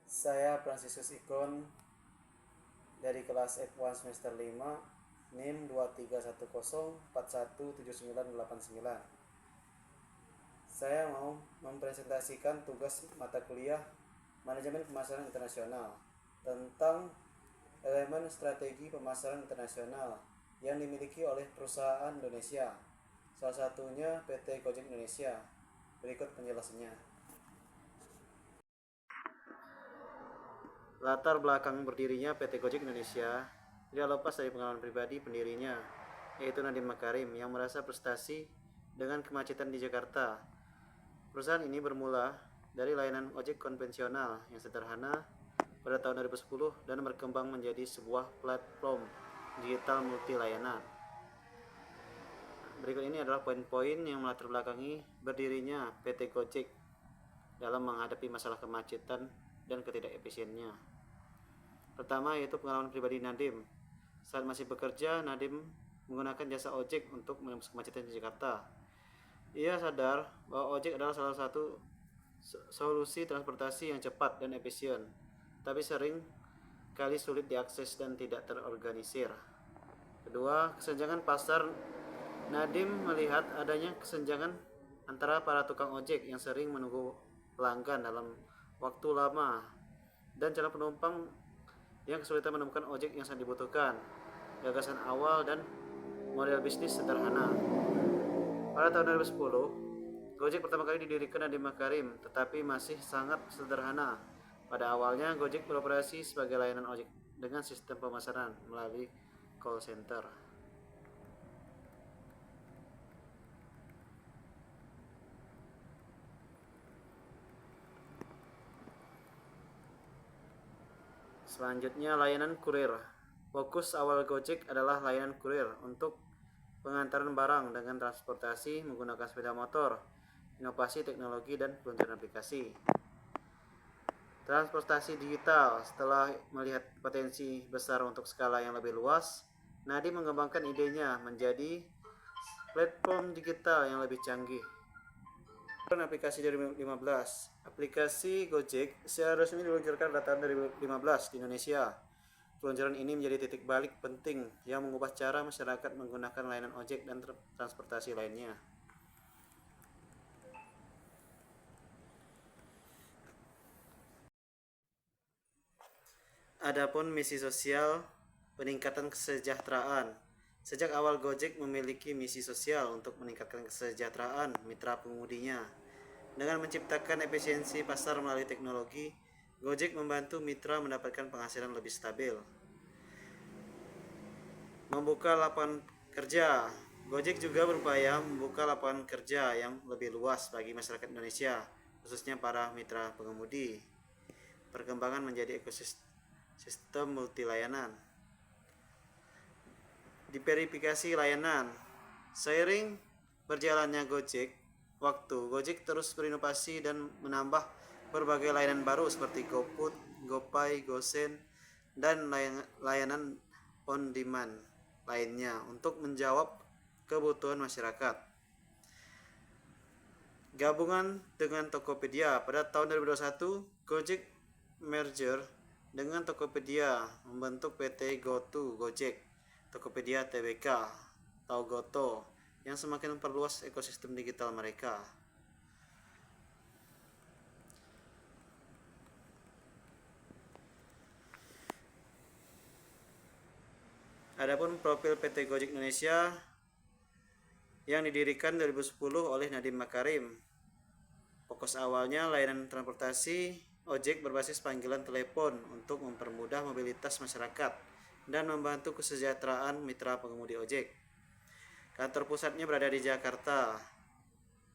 Saya Fransiskus Ikon dari kelas F1 semester 5, NIM 2310417989. Saya mau mempresentasikan tugas mata kuliah Manajemen Pemasaran Internasional tentang elemen strategi pemasaran internasional yang dimiliki oleh perusahaan Indonesia, salah satunya PT Gojek Indonesia. Berikut penjelasannya. Latar belakang berdirinya PT Gojek Indonesia tidak lepas dari pengalaman pribadi pendirinya, yaitu Nadiem Makarim yang merasa prestasi dengan kemacetan di Jakarta. Perusahaan ini bermula dari layanan ojek konvensional yang sederhana pada tahun 2010 dan berkembang menjadi sebuah platform digital multi layanan. Berikut ini adalah poin-poin yang melatar belakangi berdirinya PT Gojek dalam menghadapi masalah kemacetan dan ketidakefisiennya. Pertama yaitu pengalaman pribadi Nadiem. Saat masih bekerja, Nadiem menggunakan jasa ojek untuk menembus kemacetan di Jakarta. Ia sadar bahwa ojek adalah salah satu solusi transportasi yang cepat dan efisien, tapi sering kali sulit diakses dan tidak terorganisir. Kedua, kesenjangan pasar. Nadiem melihat adanya kesenjangan antara para tukang ojek yang sering menunggu pelanggan dalam waktu lama dan calon penumpang yang kesulitan menemukan ojek yang sangat dibutuhkan. Gagasan awal dan model bisnis sederhana. Pada tahun 2010, Gojek pertama kali didirikan Nadiem Makarim, tetapi masih sangat sederhana. Pada awalnya, Gojek beroperasi sebagai layanan ojek dengan sistem pemasaran melalui call center. Selanjutnya, layanan kurir. Fokus awal Gojek adalah layanan kurir untuk pengantaran barang dengan transportasi menggunakan sepeda motor, inovasi teknologi, dan peluncuran aplikasi. Transportasi digital. Setelah melihat potensi besar untuk skala yang lebih luas, Nadiem mengembangkan idenya menjadi platform digital yang lebih canggih. Aplikasi 2015. Aplikasi Gojek secara resmi diluncurkan pada tahun 2015 di Indonesia. Peluncuran ini menjadi titik balik penting yang mengubah cara masyarakat menggunakan layanan ojek dan transportasi lainnya. Adapun misi sosial, peningkatan kesejahteraan. Sejak awal Gojek memiliki misi sosial untuk meningkatkan kesejahteraan mitra pengemudinya. Dengan menciptakan efisiensi pasar melalui teknologi, Gojek membantu mitra mendapatkan penghasilan lebih stabil. Membuka lapangan kerja. Gojek juga berupaya membuka lapangan kerja yang lebih luas bagi masyarakat Indonesia, khususnya para mitra pengemudi. Perkembangan menjadi ekosistem multi layanan. Diverifikasi layanan. Seiring berjalannya Gojek Gojek terus berinovasi dan menambah berbagai layanan baru seperti GoFood, GoPay, GoSend, dan layanan on demand lainnya untuk menjawab kebutuhan masyarakat. Gabungan dengan Tokopedia. Pada tahun 2021, Gojek merger dengan Tokopedia membentuk PT GoTo Gojek, Tokopedia Tbk atau Goto, yang semakin memperluas ekosistem digital mereka. Adapun profil PT Gojek Indonesia yang didirikan 2010 oleh Nadiem Makarim. Fokus awalnya layanan transportasi ojek berbasis panggilan telepon untuk mempermudah mobilitas masyarakat dan membantu kesejahteraan mitra pengemudi ojek. Kantor pusatnya berada di Jakarta.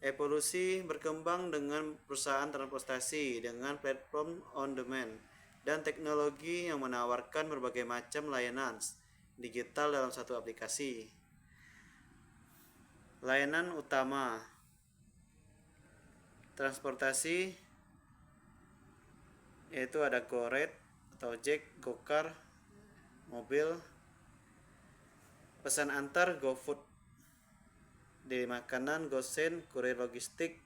Evolusi berkembang dengan perusahaan transportasi dengan platform on demand dan teknologi yang menawarkan berbagai macam layanan digital dalam satu aplikasi. Layanan utama transportasi yaitu ada GoRed atau Ojek, GoCar, mobil, pesan antar, GoFood, di makanan, GoSend, kurir logistik,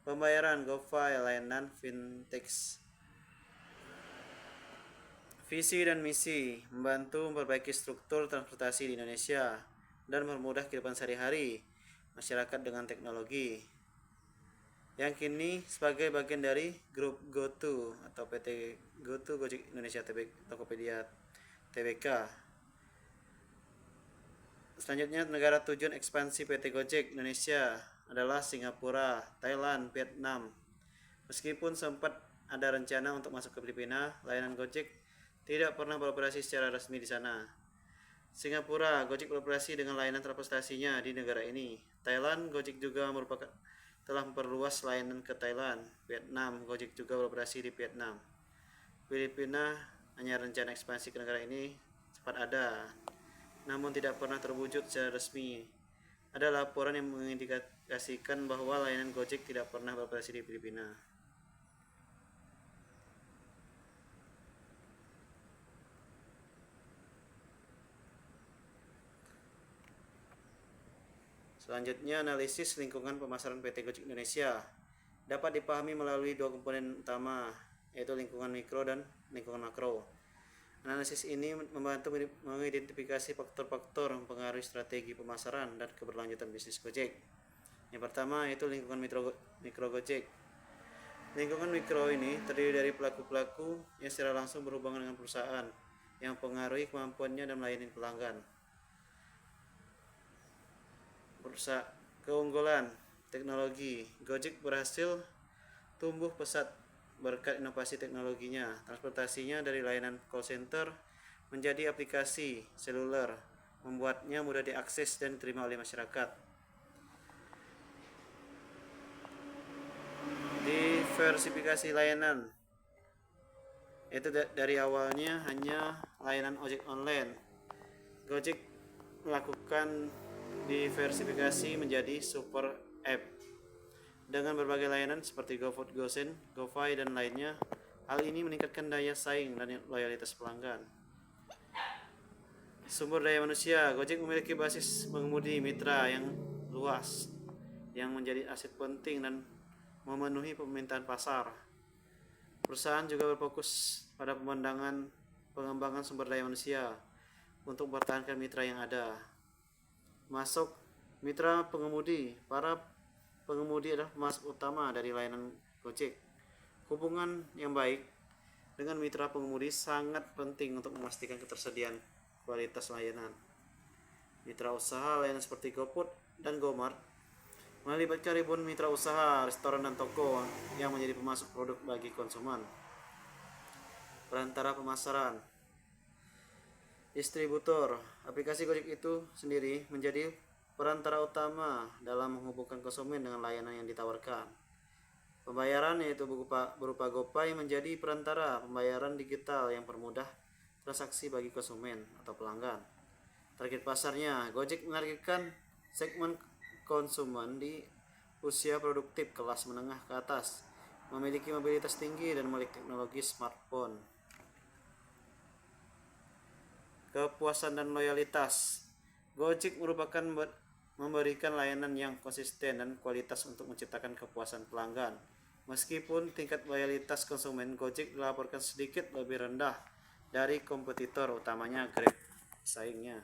pembayaran, GoPay, layanan fintech. Visi dan misi membantu memperbaiki struktur transportasi di Indonesia dan mempermudah kehidupan sehari-hari masyarakat dengan teknologi. Yang kini sebagai bagian dari grup GoTo atau PT GoTo Gojek Indonesia Tokopedia Tbk. Selanjutnya, negara tujuan ekspansi PT Gojek Indonesia adalah Singapura, Thailand, Vietnam. Meskipun sempat ada rencana untuk masuk ke Filipina, layanan Gojek tidak pernah beroperasi secara resmi di sana. Singapura, Gojek beroperasi dengan layanan transportasinya di negara ini. Thailand, Gojek juga telah memperluas layanan ke Thailand. Vietnam, Gojek juga beroperasi di Vietnam. Filipina hanya rencana ekspansi ke negara ini sempat ada, namun tidak pernah terwujud secara resmi. Ada laporan yang mengindikasikan bahwa layanan Gojek tidak pernah beroperasi di Filipina. Selanjutnya, analisis lingkungan pemasaran PT Gojek Indonesia dapat dipahami melalui dua komponen utama, yaitu lingkungan mikro dan lingkungan makro. Analisis ini membantu mengidentifikasi faktor-faktor mempengaruhi strategi pemasaran dan keberlanjutan bisnis Gojek. Yang pertama yaitu lingkungan mikro Gojek. Lingkungan mikro ini terdiri dari pelaku-pelaku yang secara langsung berhubungan dengan perusahaan yang mempengaruhi kemampuannya dan melayani pelanggan. Keunggulan teknologi. Gojek berhasil tumbuh pesat berkat inovasi teknologinya. Transportasinya dari layanan call center menjadi aplikasi seluler, membuatnya mudah diakses dan diterima oleh masyarakat. Diversifikasi layanan, itu dari awalnya hanya layanan ojek online. Gojek melakukan diversifikasi menjadi super app dengan berbagai layanan seperti GoFood, GoSend, GoFi, dan lainnya. Hal ini meningkatkan daya saing dan loyalitas pelanggan. Sumber daya manusia. Gojek memiliki basis pengemudi mitra yang luas yang menjadi aset penting dan memenuhi permintaan pasar. Perusahaan juga berfokus pada pengembangan sumber daya manusia untuk mempertahankan mitra yang ada. Masuk mitra pengemudi. Para pengemudi adalah pemasok utama dari layanan Gojek. Hubungan yang baik dengan mitra pengemudi sangat penting untuk memastikan ketersediaan kualitas layanan. Mitra usaha layanan seperti GoFood dan GoMart melibatkan ribuan mitra usaha, restoran, dan toko yang menjadi pemasok produk bagi konsumen. Perantara pemasaran. Distributor. Aplikasi Gojek itu sendiri menjadi perantara utama dalam menghubungkan konsumen dengan layanan yang ditawarkan. Pembayaran yaitu berupa GoPay menjadi perantara pembayaran digital yang permudah transaksi bagi konsumen atau pelanggan. Target pasarnya, Gojek menargetkan segmen konsumen di usia produktif kelas menengah ke atas, memiliki mobilitas tinggi dan memiliki teknologi smartphone. Kepuasan dan loyalitas. Gojek merupakan memberikan layanan yang konsisten dan kualitas untuk menciptakan kepuasan pelanggan. Meskipun tingkat loyalitas konsumen Gojek dilaporkan sedikit lebih rendah dari kompetitor utamanya Grab pesaingnya.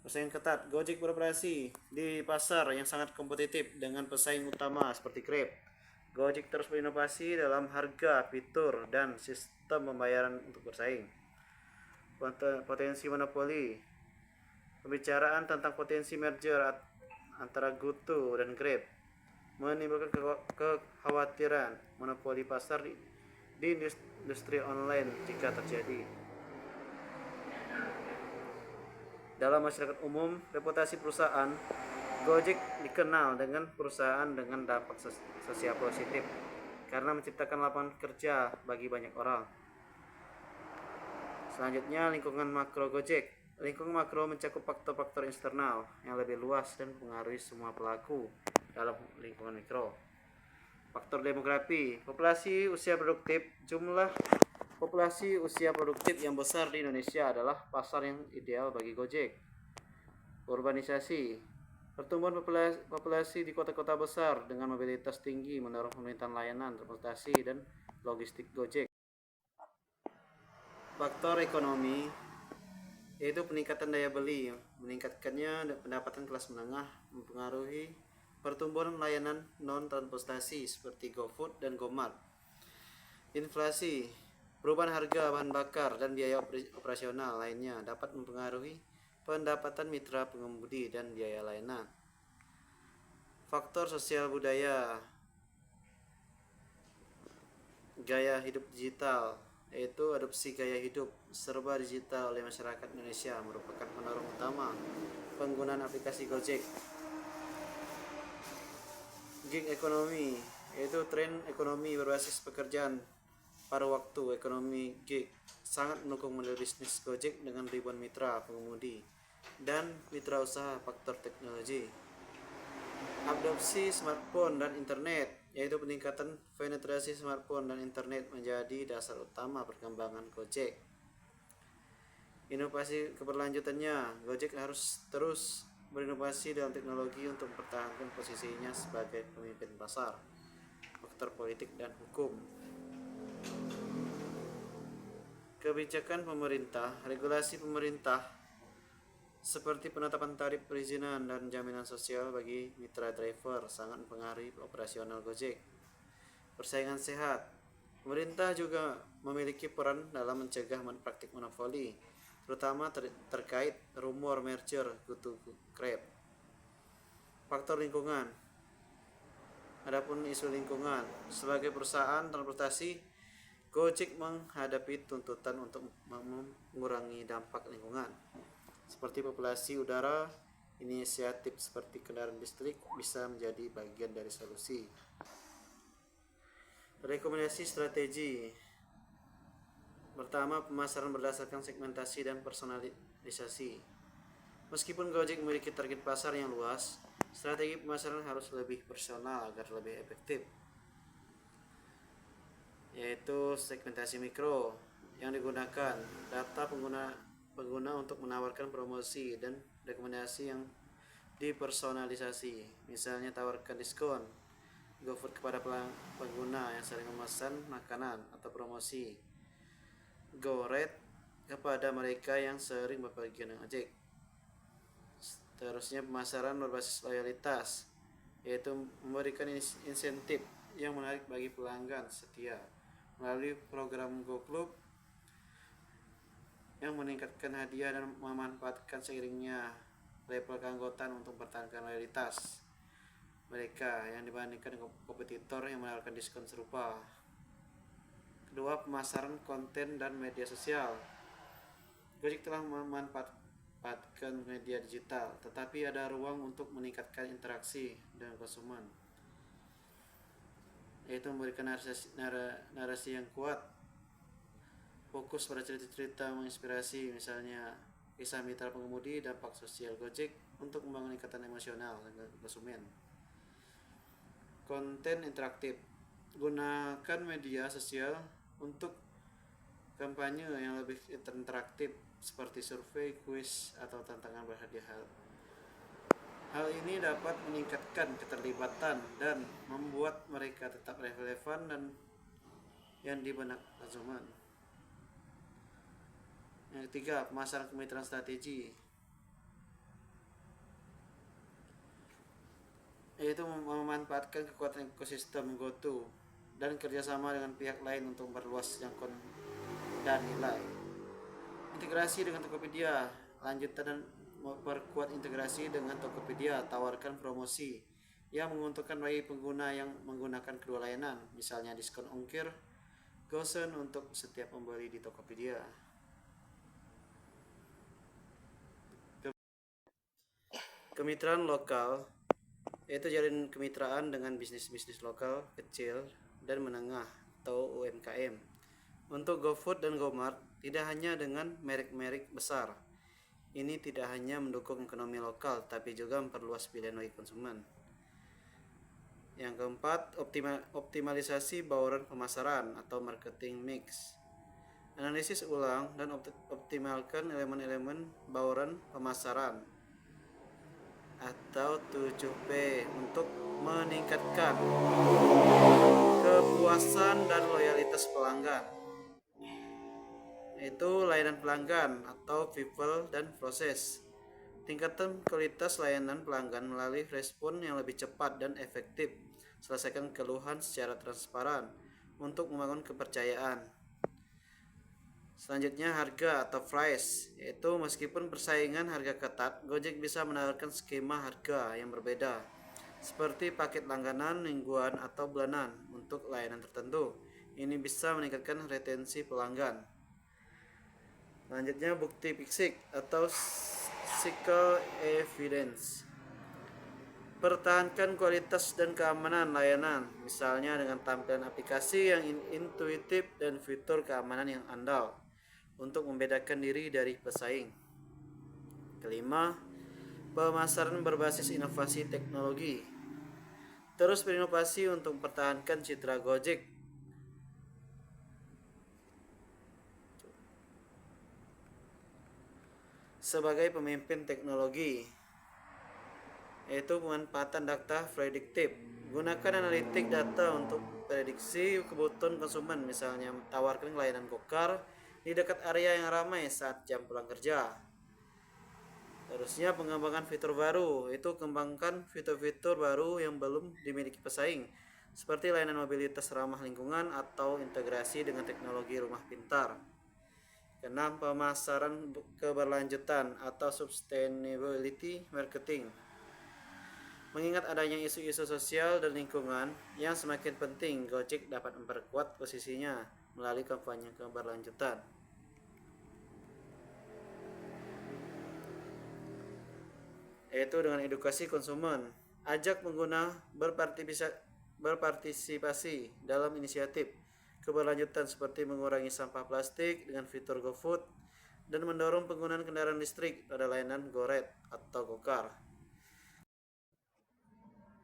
Persaingan ketat. Gojek beroperasi di pasar yang sangat kompetitif dengan pesaing utama seperti Grab. Gojek terus berinovasi dalam harga, fitur, dan sistem pembayaran untuk bersaing. Potensi monopoli. Pembicaraan tentang potensi merger antara GoTo dan Grab menimbulkan kekhawatiran monopoli pasar di industri online jika terjadi. Dalam masyarakat umum, reputasi perusahaan Gojek dikenal dengan perusahaan dengan dampak sosial positif karena menciptakan lapangan kerja bagi banyak orang. Selanjutnya, lingkungan makro Gojek. Lingkungan makro mencakup faktor-faktor eksternal yang lebih luas dan mempengaruhi semua pelaku dalam lingkungan mikro. Faktor demografi. Populasi usia produktif. Jumlah populasi usia produktif yang besar di Indonesia adalah pasar yang ideal bagi Gojek. Urbanisasi. Pertumbuhan populasi di kota-kota besar dengan mobilitas tinggi mendorong permintaan layanan transportasi dan logistik Gojek. Faktor ekonomi yaitu peningkatan daya beli. Meningkatkannya pendapatan kelas menengah mempengaruhi pertumbuhan layanan non-transportasi seperti GoFood dan GoMart. Inflasi, perubahan harga bahan bakar dan biaya operasional lainnya dapat mempengaruhi pendapatan mitra pengemudi dan biaya layanan. Faktor sosial budaya, gaya hidup digital, yaitu adopsi gaya hidup serba digital oleh masyarakat Indonesia merupakan pendorong utama penggunaan aplikasi Gojek. Gig ekonomi, yaitu tren ekonomi berbasis pekerjaan pada waktu. Ekonomi gig sangat mendukung model bisnis Gojek dengan ribuan mitra pengemudi dan mitra usaha. Faktor teknologi, adopsi smartphone dan internet, yaitu peningkatan penetrasi smartphone dan internet menjadi dasar utama perkembangan Gojek. Inovasi keberlanjutannya, Gojek harus terus berinovasi dalam teknologi untuk mempertahankan posisinya sebagai pemimpin pasar. Faktor politik dan hukum, kebijakan pemerintah, regulasi pemerintah seperti penetapan tarif perizinan dan jaminan sosial bagi mitra driver sangat mempengaruhi operasional Gojek. Persaingan sehat, pemerintah juga memiliki peran dalam mencegah praktik monopoli, terutama terkait rumor merger GoTo Grab. Faktor lingkungan, adapun isu lingkungan, sebagai perusahaan transportasi, Gojek menghadapi tuntutan untuk mengurangi dampak lingkungan seperti populasi udara. Inisiatif seperti kendaraan listrik bisa menjadi bagian dari solusi. Rekomendasi strategi, pertama, pemasaran berdasarkan segmentasi dan personalisasi. Meskipun Gojek memiliki target pasar yang luas, strategi pemasaran harus lebih personal agar lebih efektif, yaitu segmentasi mikro yang digunakan data pengguna untuk menawarkan promosi dan rekomendasi yang dipersonalisasi. Misalnya tawarkan diskon GoFood kepada pengguna yang sering memesan makanan, atau promosi GoRate kepada mereka yang sering bepergian dengan ojek. Seterusnya pemasaran berbasis loyalitas, yaitu memberikan insentif yang menarik bagi pelanggan setia melalui program GoClub yang meningkatkan hadiah dan memanfaatkan seiringnya level keanggotaan untuk mempertahankan loyalitas mereka yang dibandingkan kompetitor yang menawarkan diskon serupa. Kedua, pemasaran konten dan media sosial. Gojek telah memanfaatkan media digital, tetapi ada ruang untuk meningkatkan interaksi dengan konsumen, yaitu memberikan narasi yang kuat, fokus pada cerita-cerita menginspirasi, misalnya kisah mitra pengemudi, dampak sosial Gojek untuk membangun ikatan emosional dengan konsumen. Konten interaktif, gunakan media sosial untuk kampanye yang lebih interaktif seperti survei, kuis, atau tantangan berhadiah. Hal ini dapat meningkatkan keterlibatan dan membuat mereka tetap relevan dan yang di benak konsumen. Yang ketiga, pemasaran kemitraan strategi, yaitu memanfaatkan kekuatan ekosistem GoTo dan kerjasama dengan pihak lain untuk memperluas jangkauan dan nilai. Integrasi dengan Tokopedia, lanjutan dan memperkuat integrasi dengan Tokopedia, tawarkan promosi yang menguntungkan bagi pengguna yang menggunakan kedua layanan, misalnya diskon ongkir GoSen untuk setiap pembeli di Tokopedia. Kemitraan lokal, yaitu jalin kemitraan dengan bisnis-bisnis lokal kecil dan menengah atau UMKM. Untuk GoFood dan GoMart, tidak hanya dengan merek-merek besar. Ini tidak hanya mendukung ekonomi lokal, tapi juga memperluas pilihan bagi konsumen. Yang keempat, optimalisasi bauran pemasaran atau marketing mix. Analisis ulang dan optimalkan elemen-elemen bauran pemasaran atau 7P untuk meningkatkan kepuasan dan loyalitas pelanggan. yaitu layanan pelanggan atau people dan proses. Tingkatkan kualitas layanan pelanggan melalui respon yang lebih cepat dan efektif. Selesaikan keluhan secara transparan untuk membangun kepercayaan. Selanjutnya harga atau price, yaitu meskipun persaingan harga ketat, Gojek bisa menawarkan skema harga yang berbeda, seperti paket langganan, mingguan, atau bulanan untuk layanan tertentu. Ini bisa meningkatkan retensi pelanggan. Selanjutnya bukti fisik atau physical evidence. Pertahankan kualitas dan keamanan layanan, misalnya dengan tampilan aplikasi yang intuitif dan fitur keamanan yang andal untuk membedakan diri dari pesaing. Kelima, pemasaran berbasis inovasi teknologi. Terus berinovasi untuk mempertahankan citra Gojek. Sebagai pemimpin teknologi, yaitu pemanfaatan data prediktif. Gunakan analitik data untuk prediksi kebutuhan konsumen, misalnya tawarkan layanan gokar di dekat area yang ramai saat jam pulang kerja. Terusnya pengembangan fitur baru, itu kembangkan fitur-fitur baru yang belum dimiliki pesaing, seperti layanan mobilitas ramah lingkungan atau integrasi dengan teknologi rumah pintar. Keenam, pemasaran keberlanjutan atau sustainability marketing. Mengingat adanya isu-isu sosial dan lingkungan yang semakin penting, Gojek dapat memperkuat posisinya melalui kampanye keberlanjutan. Yaitu dengan edukasi konsumen, ajak pengguna berpartisipasi dalam inisiatif keberlanjutan seperti mengurangi sampah plastik dengan fitur GoFood dan mendorong penggunaan kendaraan listrik pada layanan GoRed atau Gokar.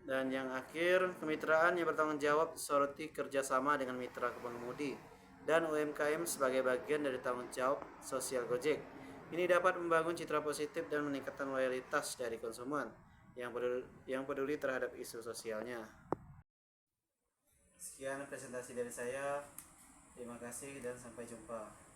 Dan yang akhir, kemitraan yang bertanggung jawab soroti kerjasama dengan mitra pengemudi dan UMKM sebagai bagian dari tanggung jawab sosial Gojek. Ini dapat membangun citra positif dan meningkatkan loyalitas dari konsumen yang peduli terhadap isu sosialnya. Sekian presentasi dari saya. Terima kasih dan sampai jumpa.